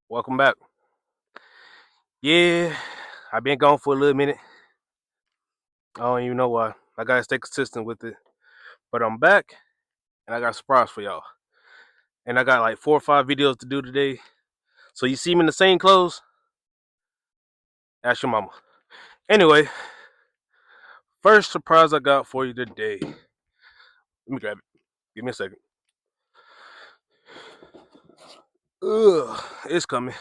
Welcome back. Yeah, I've been gone for a little minute. I don't even know why. I gotta stay consistent with it. But I'm back and I got a surprise for y'all. And I got like 4 or 5 videos to do today. So you see me in the same clothes? Ask your mama. Anyway, first surprise I got for you today. Let me grab it. Give me a second. Ugh, it's coming.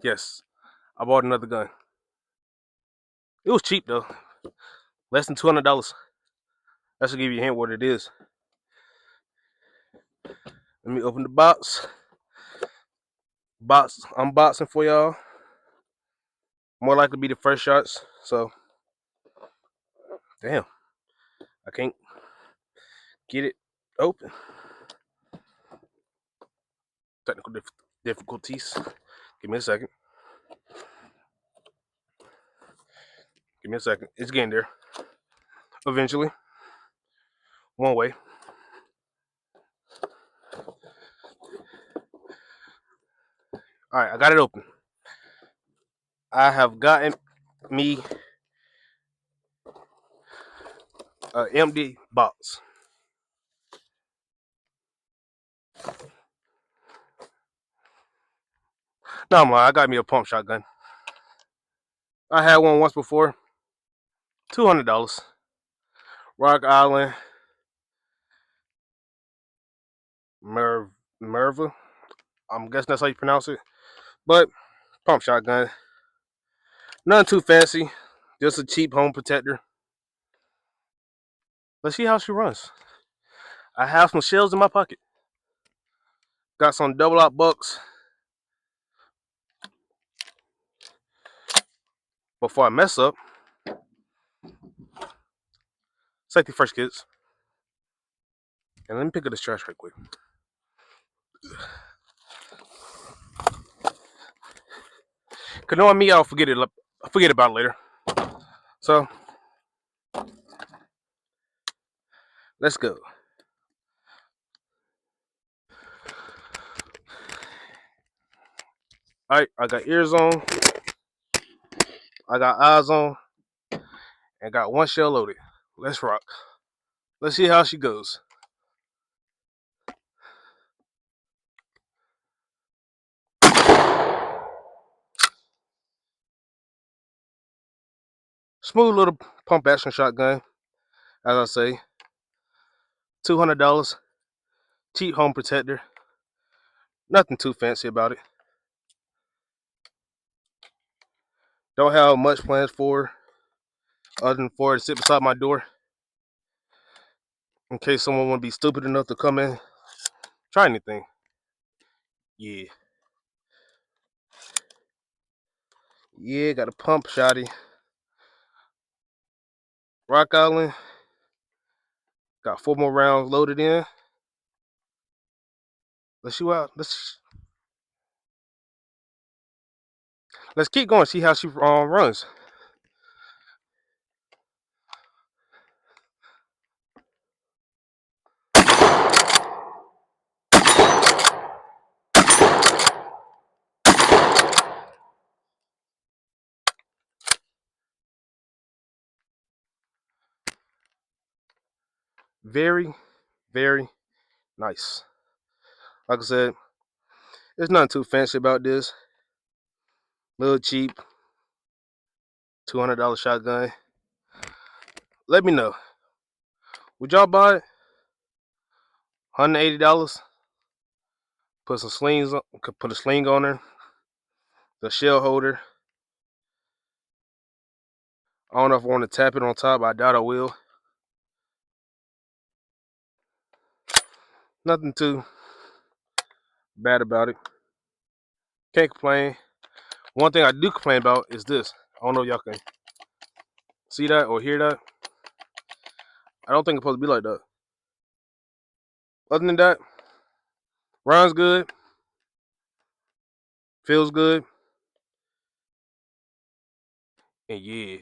Yes, I bought another gun. It was cheap though. Less than $200. That should give you a hint what it is. Let me open the box. Box unboxing for y'all. More likely to be the first shots. So, damn, I can't get it open. Technical difficulties. Give me a second. Give me a second. It's getting there. Eventually. One way. Alright, I got it open. I have gotten me an empty box. No, I'm lying. I got me a pump shotgun. I had one once before. $200. Rock Island. Merva. I'm guessing that's how you pronounce it. But, pump shotgun. Nothing too fancy. Just a cheap home protector. Let's see how she runs. I have some shells in my pocket. Got some double out bucks. Before I mess up, safety first, kids. And let me pick up this trash right quick. Cause knowing me, I'll forget about it later. So let's go. All right, I got ears on. I got eyes on, and got one shell loaded. Let's rock. Let's see how she goes. Smooth little pump action shotgun, as I say. $200, cheap home protector. Nothing too fancy about it. Don't have much plans for other than for it to sit beside my door in case someone would be stupid enough to come in, try anything. Yeah. Yeah, got a pump shotty. Rock Island. Got 4 more rounds loaded in. Let's shoot out. Let's keep going. See how she runs. Very, very nice. Like I said, there's nothing too fancy about this. Little cheap, $200 shotgun. Let me know. Would y'all buy it? $180. Put some slings. Could put a sling on her. The shell holder. I don't know if I want to tap it on top. I doubt I will. Nothing too bad about it. Can't complain. One thing I do complain about is this. I don't know if y'all can see that or hear that. I don't think it's supposed to be like that. Other than that, runs good, feels good, and yeah.